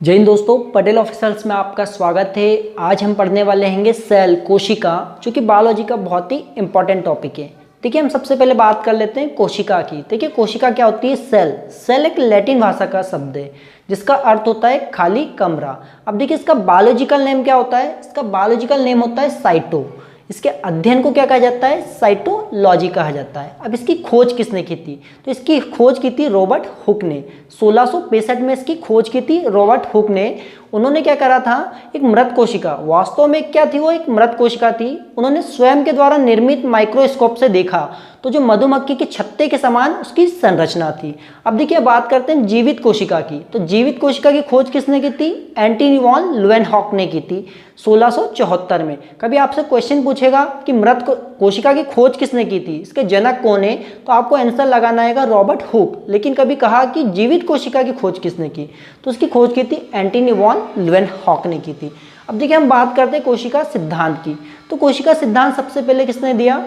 जय हिंद दोस्तों, पटेल ऑफिसर्स में आपका स्वागत है। आज हम पढ़ने वाले हैं सेल, कोशिका, जो कि बायोलॉजी का बहुत ही इंपॉर्टेंट टॉपिक है। देखिए, हम सबसे पहले बात कर लेते हैं कोशिका की। देखिए, कोशिका क्या होती है? सेल। सेल एक लैटिन भाषा का शब्द है जिसका अर्थ होता है खाली कमरा। अब देखिए, इसका बायोलॉजिकल नेम क्या होता है? इसका बायोलॉजिकल नेम होता है साइटो। इसके अध्ययन को क्या कहा जाता है? साइटोलॉजी कहा जाता है। अब इसकी खोज किसने की थी? तो इसकी खोज की थी रॉबर्ट हुक ने। 1665 में इसकी खोज की थी रॉबर्ट हुक ने। उन्होंने क्या करा था? एक मृत कोशिका, वास्तव में क्या थी वो? एक मृत कोशिका थी। उन्होंने स्वयं के द्वारा निर्मित माइक्रोस्कोप से देखा तो जो मधुमक्खी के छत्ते के समान उसकी संरचना थी। अब देखिए, बात करते हैं जीवित कोशिका की। तो जीवित कोशिका की खोज किसने की थी? एंटनी वॉन ल्यूवेनहॉक ने की थी 1674 में। कभी आपसे क्वेश्चन पूछेगा कि मृत कोशिका की खोज किसने की थी, इसके जनक कौन है, तो आपको आंसर लगाना है रॉबर्ट हुक। लेकिन कभी कहा कि जीवित कोशिका की खोज किसने की, तो उसकी खोज की थी एंटनी वॉन ल्यूवेनहॉक ने की थी। अब देखिए, हम बात करते हैं कोशिका सिद्धांत की। तो कोशिका सिद्धांत सबसे पहले किसने दिया?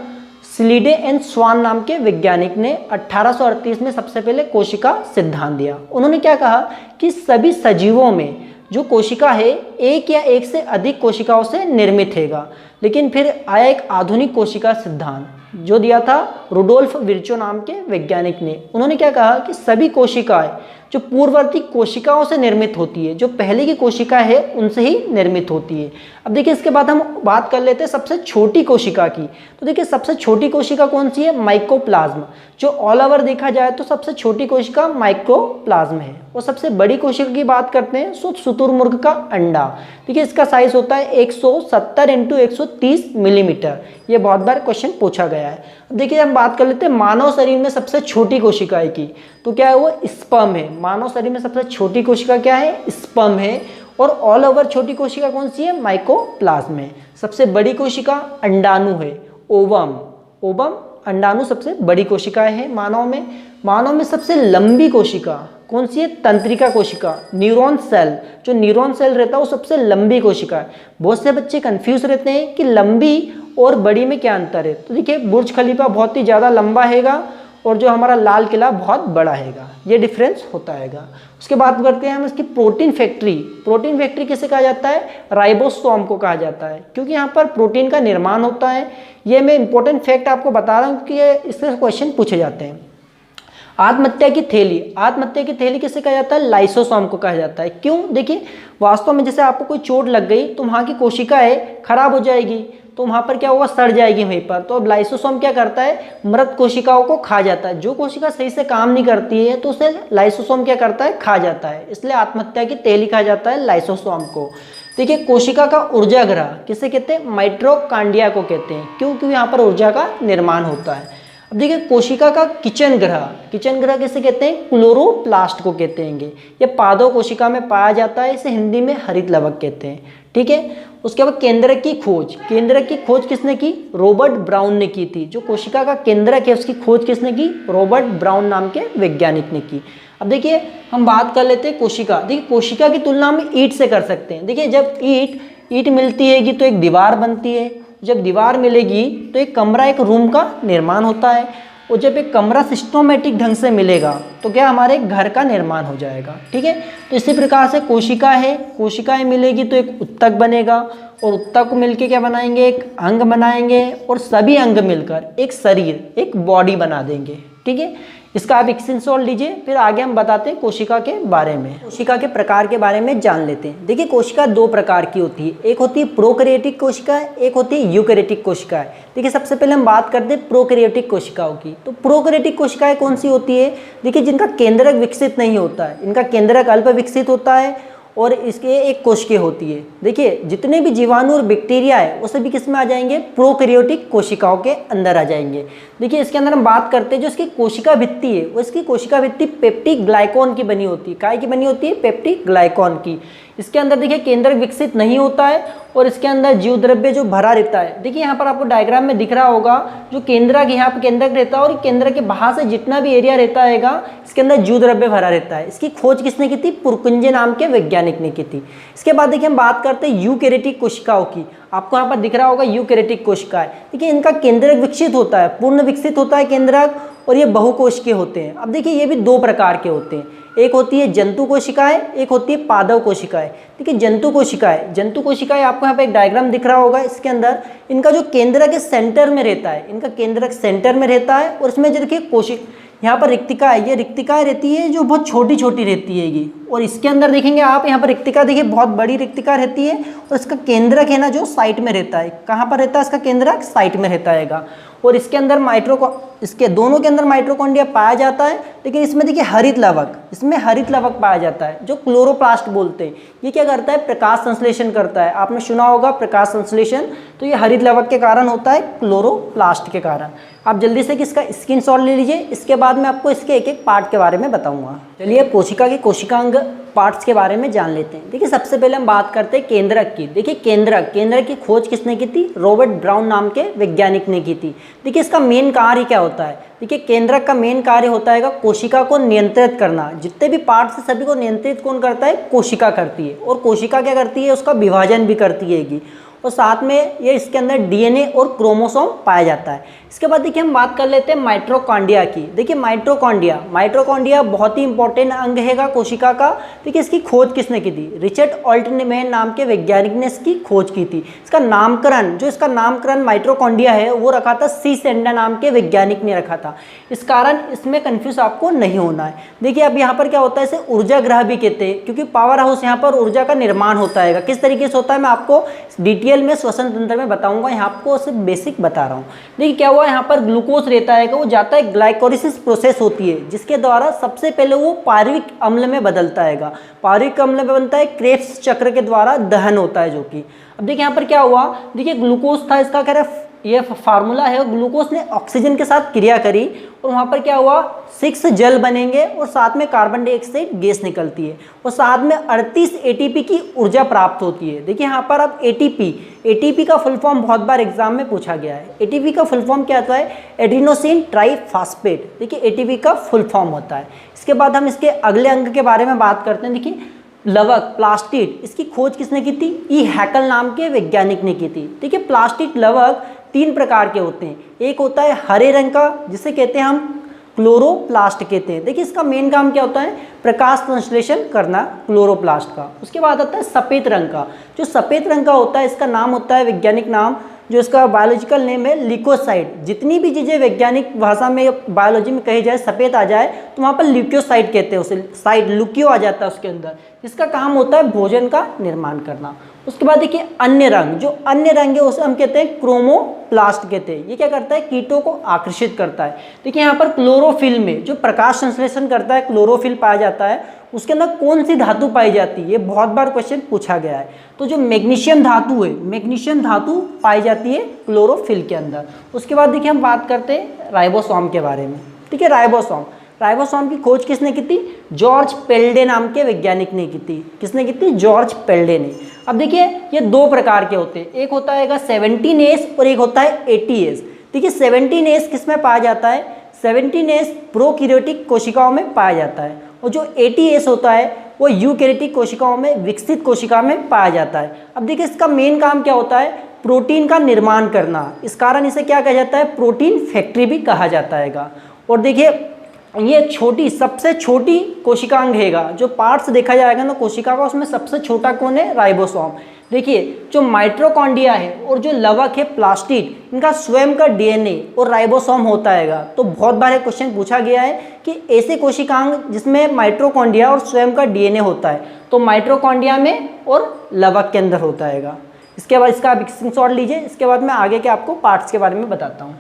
स्लीडे एंड स्वान नाम के वैज्ञानिक ने 1838 में सबसे पहले कोशिका सिद्धांत दिया। उन्होंने क्या कहा कि सभी सजीवों में जो कोशिका है एक या एक से अधिक कोशिकाओं से निर्मित हैगा। लेकिन फिर आया एक आधुनिक कोशिका सिद्धांत जो दिया था रुडोल्फ विर्चो नाम के वैज्ञानिक ने। उन्होंने क्या कहा कि सभी कोशिकाएं जो पूर्ववर्ती कोशिकाओं से निर्मित होती है, जो पहले की कोशिका है उनसे ही निर्मित होती है। अब देखिए, इसके बाद हम बात कर लेते हैं सबसे छोटी कोशिका की। तो देखिए, सबसे छोटी कोशिका कौन सी है? माइकोप्लाज्म। जो ऑल ओवर देखा जाए तो सबसे छोटी कोशिका माइकोप्लाज्म है। और सबसे बड़ी कोशिका की बात करते हैं तो शुतुरमुर्ग का अंडा। देखिए, इसका साइज होता है 170 × 130 मिलीमीटर। ये बहुत बार क्वेश्चन पूछा गया है। अब देखिए, हम बात कर लेते हैं मानव शरीर में सबसे छोटी कोशिका की। तो क्या है वो? स्पर्म है। मानव शरीर में सबसे छोटी कोशिका क्या है? स्पर्म है। और ऑल ओवर छोटी कोशिका कौन सी है? माइकोप्लाज्म है। सबसे बड़ी कोशिका अंडाणु है, ओवम। ओवम अंडाणु सबसे बड़ी कोशिका है मानव में। मानव में सबसे लंबी कोशिका कौन सी है? तंत्रिका कोशिका, न्यूरॉन सेल। जो न्यूरॉन सेल रहता है वो सबसे लंबी कोशिका है। बहुत से बच्चे कंफ्यूज रहते हैं कि लंबी और बड़ी में क्या अंतर है। तो देखिए, बुर्ज खलीफा बहुत ही ज़्यादा लंबा हैगा और जो हमारा लाल किला बहुत बड़ा हैगा, ये डिफरेंस होता हैगा। उसके बाद करते हैं हम इसकी प्रोटीन फैक्ट्री। प्रोटीन फैक्ट्री किसे कहा जाता है? राइबोसोम को कहा जाता है, क्योंकि यहाँ पर प्रोटीन का निर्माण होता है। ये मैं इंपॉर्टेंट फैक्ट आपको बता रहा हूँ कि इससे क्वेश्चन पूछे जाते हैं। आत्महत्या की थैली। आत्महत्या की थैली किसे कहा जाता है? लाइसोसोम को कहा जाता है। क्यों? देखिए, वास्तव में जैसे आपको कोई चोट लग गई तो वहाँ की कोशिकाएं खराब हो जाएगी, तो वहाँ पर क्या होगा? सड़ जाएगी वहीं पर। तो अब लाइसोसोम क्या करता है? मृत कोशिकाओं को खा जाता है। जो कोशिका सही से काम नहीं करती है तो उसे लाइसोसोम क्या करता है? खा जाता है। इसलिए आत्महत्या की थैली कहा जाता है लाइसोसोम को। देखिए, कोशिका का ऊर्जा ग्रह किसे कहते हैं? माइटोकॉन्ड्रिया को कहते हैं। क्योंकि यहाँ पर ऊर्जा का निर्माण होता है। अब देखिए, कोशिका का किचन ग्रह। किचन ग्रह किसे कहते हैं? क्लोरोप्लास्ट को कहते हैं। ये पादों कोशिका में पाया जाता है। इसे हिंदी में हरित लवक कहते हैं। ठीक है। उसके बाद केंद्रक की खोज। केंद्रक की खोज किसने की? रॉबर्ट ब्राउन ने की थी। जो कोशिका का केंद्रक है उसकी खोज किसने की? रॉबर्ट ब्राउन नाम के वैज्ञानिक ने की। अब देखिए, हम बात कर लेते हैं कोशिका। देखिए, कोशिका की तुलना हम ईंट से कर सकते हैं। देखिए, जब ईंट मिलती है तो एक दीवार बनती है। जब दीवार मिलेगी तो एक कमरा, एक रूम का निर्माण होता है। और जब एक कमरा सिस्टोमेटिक ढंग से मिलेगा तो क्या हमारे घर का निर्माण हो जाएगा। ठीक है। तो इसी प्रकार से कोशिका है, कोशिकाएं मिलेगी तो एक ऊतक बनेगा, और ऊतक को मिलके क्या बनाएंगे? एक अंग बनाएंगे, और सभी अंग मिलकर एक शरीर, एक बॉडी बना देंगे। ठीक है। इसका आप स्क्रीनशॉट लीजिए, फिर आगे हम बताते हैं कोशिका के बारे में। कोशिका के प्रकार के बारे में जान लेते हैं। देखिए, कोशिका दो प्रकार की होती है। एक होती है प्रोकैरियोटिक कोशिका, एक होती है यूकैरियोटिक कोशिका। देखिए, सबसे पहले हम बात करते हैं प्रोकैरियोटिक कोशिकाओं की। तो प्रोकैरियोटिक कोशिकाएं कौन सी होती है? देखिए, जिनका केंद्रक विकसित नहीं होता है, इनका केंद्रक अल्प विकसित होता है और इसके एक कोशिका होती है। देखिए, जितने भी जीवाणु और बैक्टीरिया है वो सभी किस में आ जाएंगे? प्रोकैरियोटिक कोशिकाओं के अंदर आ जाएंगे। देखिए, इसके अंदर हम बात करते हैं जो इसकी कोशिका भित्ति है, वो इसकी कोशिका भित्ति पेप्टिक ग्लाइकॉन की बनी होती है। काय की बनी होती है? पेप्टिक ग्लाइकॉन की। इसके अंदर देखिए, केंद्रक विकसित नहीं होता है और इसके अंदर जीव द्रव्य जो भरा रहता है। देखिए, यहाँ पर आपको डायग्राम में दिख रहा होगा जो केंद्रक, यहाँ पर केंद्रक रहता है और केंद्रक के बाहर से जितना भी एरिया रहता है इसके अंदर जीव द्रव्य भरा रहता है। इसकी खोज किसने की थी? पुरकुंजे नाम के वैज्ञानिक ने की थी। इसके बाद देखिए, हम बात करते हैं यूकैरियोटिक कोशिकाओं की। आपको यहाँ पर दिख रहा होगा यूकैरियोटिक कोशिकाएं। देखिए, इनका केंद्रक विकसित होता है, पूर्ण विकसित होता है केंद्रक, और ये बहुकोशिकीय होते हैं। अब देखिए ये भी दो प्रकार के होते हैं, एक होती है जंतु कोशिकाएं, एक होती है पादप कोशिकाएं। देखिए जंतु कोशिकाएं आपको यहाँ पे एक डायग्राम दिख रहा होगा, इसके अंदर इनका जो केंद्रक के सेंटर में रहता है, इनका केंद्रक सेंटर में रहता है और इसमें जो देखिए यहाँ पर रिक्तिका है, ये रिक्तिकाएं रहती है जो बहुत छोटी छोटी रहती है ये, और इसके अंदर देखेंगे आप यहाँ पर रिक्तिका देखिए बहुत बड़ी रिक्तिका रहती है और इसका केंद्रक है ना जो साइट में रहता है। कहाँ पर रहता है इसका केंद्रक? साइट में रहता है। और इसके अंदर इसके दोनों के अंदर माइटोकॉन्ड्रिया पाया जाता है, लेकिन इसमें देखिए हरित लवक, इसमें हरित लवक पाया जाता है जो क्लोरोप्लास्ट बोलते हैं। ये क्या करता है? प्रकाश संश्लेषण करता है। आपने सुना होगा प्रकाश संश्लेषण, तो ये हरित लवक के कारण होता है, क्लोरोप्लास्ट के कारण। आप जल्दी से इसका स्क्रीनशॉट ले लीजिए, इसके बाद मैं आपको इसके एक एक पार्ट के बारे में बताऊंगा। चलिए कोशिका के कोशिकांग पार्ट्स के बारे में जान लेते हैं। देखिए सबसे पहले हम बात करते हैं केंद्रक की। देखिए केंद्रक की खोज किसने की थी? रॉबर्ट ब्राउन नाम के वैज्ञानिक ने की थी। देखिए इसका मेन कार्य क्या होता है? देखिए केंद्रक का मेन कार्य होता है कोशिका को नियंत्रित करना। जितने भी पार्ट्स है सभी को नियंत्रित कौन करता है? कोशिका करती है। और कोशिका क्या करती है? उसका विभाजन भी करती है और साथ में ये इसके अंदर डीएनए और क्रोमोसोम पाया जाता है। इसके बाद देखिए हम बात कर लेते हैं माइटोकॉन्ड्रिया की। देखिए माइटोकॉन्ड्रिया बहुत ही इंपॉर्टेंट अंग है कोशिका का। देखिए इसकी खोज किसने की थी? रिचर्ड ऑल्टनमेन नाम के वैज्ञानिक ने इसकी खोज की थी। इसका नामकरण माइटोकॉन्ड्रिया है वो रखा था सी सेंडा नाम के वैज्ञानिक ने रखा था। इस कारण इसमें कंफ्यूज आपको नहीं होना है। देखिए अब यहाँ पर क्या होता है, इसे ऊर्जा ग्रह भी कहते हैं, क्योंकि पावर हाउस यहाँ पर ऊर्जा का निर्माण होता है। किस तरीके से होता है मैं आपको डिटेल में श्वसन तंत्र में बताऊंगा, यहाँ आपको सिर्फ बेसिक बता रहा हूँ। देखिए क्या हुआ, यहाँ पर ग्लूकोज रहता है वो जाता है, ग्लाइकोलिसिस प्रोसेस होती है जिसके द्वारा सबसे पहले वो पार्विक अम्ल में बदलता है। पार्विक अम्ल में बनता है, क्रेब्स चक्र के द्वारा दहन होता है जो कि। अब देखिए यहाँ पर क्या हुआ, देखिए ग्लूकोज था, इसका कह रहा ये फार्मूला है, ग्लूकोज ने ऑक्सीजन के साथ क्रिया करी और वहाँ पर क्या हुआ, 6 जल बनेंगे और साथ में कार्बन डाइऑक्साइड गैस निकलती है और साथ में 38 एटीपी की ऊर्जा प्राप्त होती है। देखिए यहाँ पर अब एटीपी का फुल फॉर्म बहुत बार एग्जाम में पूछा गया है। एटीपी का फुल फॉर्म क्या होता है? Adenosine triphosphate. देखिए एटीपी का फुल फॉर्म होता है। इसके बाद हम इसके अगले अंग के बारे में बात करते हैं। देखिए लवक, प्लास्टिड, इसकी खोज किसने की थी? ई हैकल नाम के वैज्ञानिक ने की थी। देखिए प्लास्टिड लवक 3 प्रकार के होते हैं। एक होता है हरे रंग का, जिसे कहते हैं हम क्लोरोप्लास्ट कहते हैं। देखिए इसका मेन काम क्या होता है? प्रकाश संश्लेषण करना, क्लोरोप्लास्ट का। उसके बाद आता है सफ़ेद रंग का। जो सफ़ेद रंग का होता है इसका नाम होता है, वैज्ञानिक नाम जो इसका बायोलॉजिकल नेम है, ल्यूकोसाइड। जितनी भी चीज़ें वैज्ञानिक भाषा में बायोलॉजी में कही जाए सफ़ेद आ जाए तो वहाँ पर ल्यूकोसाइड कहते हैं उसे, साइड ल्यूकियो आ जाता है उसके अंदर, जिसका काम होता है भोजन का निर्माण करना। उसके बाद देखिए अन्य रंग, जो अन्य रंग है उसे हम कहते हैं क्रोमोप्लास्ट कहते हैं। ये क्या करता है? कीटों को आकर्षित करता है। देखिए यहाँ पर क्लोरोफिल में जो प्रकाश संश्लेषण करता है, क्लोरोफिल पाया जाता है, उसके अंदर कौन सी धातु पाई जाती है? ये बहुत बार क्वेश्चन पूछा गया है। तो जो मैग्नीशियम धातु है, मैग्नीशियम धातु पाई जाती है क्लोरोफिल के अंदर। उसके बाद देखिए हम बात करते हैं राइबोसोम के बारे में। ठीक है, राइबोसोम की खोज किसने की थी? जॉर्ज पेल्डे नाम के वैज्ञानिक ने की थी। किसने की थी? जॉर्ज पेल्डे ने। अब देखिए ये 2 प्रकार के होते हैं, एक होता है 17S और एक होता है 80S। देखिए 17S किस में पाया जाता है? 17S प्रोकैरियोटिक कोशिकाओं में पाया जाता है और जो 80S होता है वो यूकैरियोटिक कोशिकाओं में, विकसित कोशिका में पाया जाता है। अब देखिए इसका मेन काम क्या होता है? प्रोटीन का निर्माण करना। इस कारण इसे क्या कहा जाता है? प्रोटीन फैक्ट्री भी कहा जाता है। और देखिए ये छोटी, सबसे छोटी कोशिकांग है, जो पार्ट्स देखा जाएगा ना कोशिका का, उसमें सबसे छोटा कौन है? राइबोसोम। देखिए जो माइटोकॉन्ड्रिया है और जो लवक है प्लास्टिड, इनका स्वयं का डीएनए और राइबोसोम होता है। तो बहुत बार एक क्वेश्चन पूछा गया है कि ऐसे कोशिकांग जिसमें माइटोकॉन्ड्रिया और स्वयं का डीएनए होता है, तो माइटोकॉन्ड्रिया में और लवक के अंदर होता है। इसके बाद इसका आप स्क्रीनशॉट लीजिए, इसके बाद मैं आगे के आपको पार्ट्स के बारे में बताता हूँ।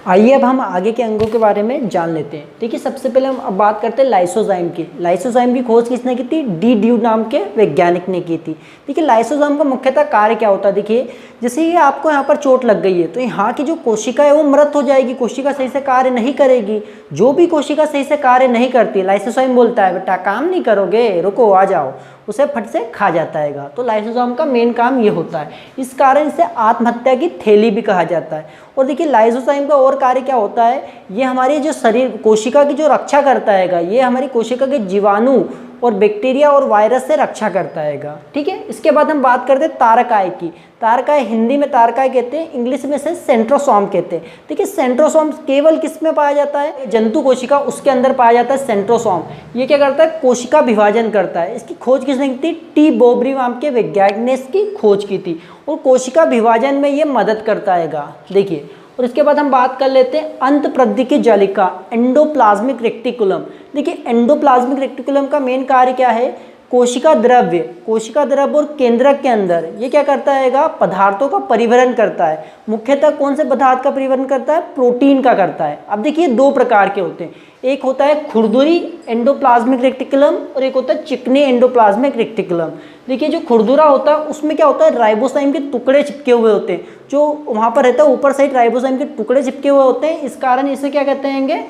आइए अब हम आगे के अंगों के बारे में जान लेते हैं। देखिए सबसे पहले हम अब बात करते हैं लाइसोजाइम की। लाइसोजाइम की खोज किसने की थी? डी ड्यू नाम के वैज्ञानिक ने की थी। देखिए लाइसोजाइम का मुख्यतः कार्य क्या होता है? देखिए जैसे ये आपको यहाँ पर चोट लग गई है तो यहाँ की जो कोशिका है वो मृत हो जाएगी, कोशिका सही से कार्य नहीं करेगी। जो भी कोशिका सही से कार्य नहीं करती, लाइसोजाइम बोलता है बेटा काम नहीं करोगे, रुको आ जाओ, उसे फट से खा जाता है। तो लाइसोजाइम का मेन काम ये होता है। इस कारण इसे आत्महत्या की थैली भी कहा जाता है। और देखिए लाइसोजाइम का और कार्य क्या होता है? ये हमारी जो शरीर कोशिका की जो रक्षा करता है, ये हमारी कोशिका के जीवाणु और बैक्टीरिया और वायरस से रक्षा करता है। ठीक है, इसके बाद हम बात करते हैं तारकाय की। तारकाय हिंदी में तारकाय कहते हैं, इंग्लिश में से सेंट्रोसोम कहते हैं। देखिए सेंट्रोसोम केवल किस में पाया जाता है, जंतु कोशिका, उसके अंदर पाया जाता है सेंट्रोसोम। ये क्या करता है, कोशिका विभाजन करता है। इसकी खोज किसने की थी, टी बोब्री नाम के वैज्ञानिक ने इसकी खोज की थी और कोशिका विभाजन में ये मदद करता है। देखिए, और इसके बाद हम बात कर लेते हैं अंतःप्रद्धी जालिका, एंडोप्लाज्मिक रेक्टिकुलम। देखिए एंडोप्लाज्मिक रेक्टिकुलम का मेन कार्य क्या है, कोशिका द्रव्य और केंद्रक के अंदर ये क्या करता है, पदार्थों का परिवहन करता है। मुख्यतः कौन से पदार्थ का परिवहन करता है, प्रोटीन का करता है। अब देखिए दो प्रकार के होते हैं, एक होता है खुरदुरी एंडोप्लाज्मिक रेक्टिकुलम और एक होता है चिकनी एंडोप्लाज्मिक रेक्टिकुलम। देखिए जो खुरदुरा होता है उसमें क्या होता है, राइबोसोम के टुकड़े चिपके हुए होते हैं, जो वहाँ पर रहता है ऊपर साइड राइबोसोम के टुकड़े चिपके हुए होते हैं, इस कारण इसे क्या कहते हैं,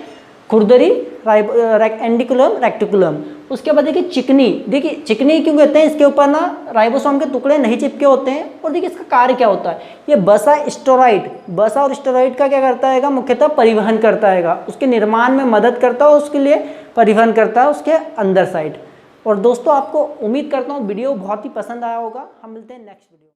खुरदरी एंडिकुलम रेक्टिकुलम। उसके बाद देखिए चिकनी क्यों कहते हैं, इसके ऊपर ना राइबोसोम के टुकड़े नहीं चिपके होते हैं। और देखिए इसका कार्य क्या होता है, ये बसा और स्टेरॉइड का क्या करता है, मुख्यतः परिवहन करता है, उसके निर्माण में मदद करता है, उसके लिए परिवहन करता है उसके अंदर साइड। और दोस्तों आपको उम्मीद करता हूँ वीडियो बहुत ही पसंद आया होगा। हम मिलते हैं नेक्स्ट वीडियो।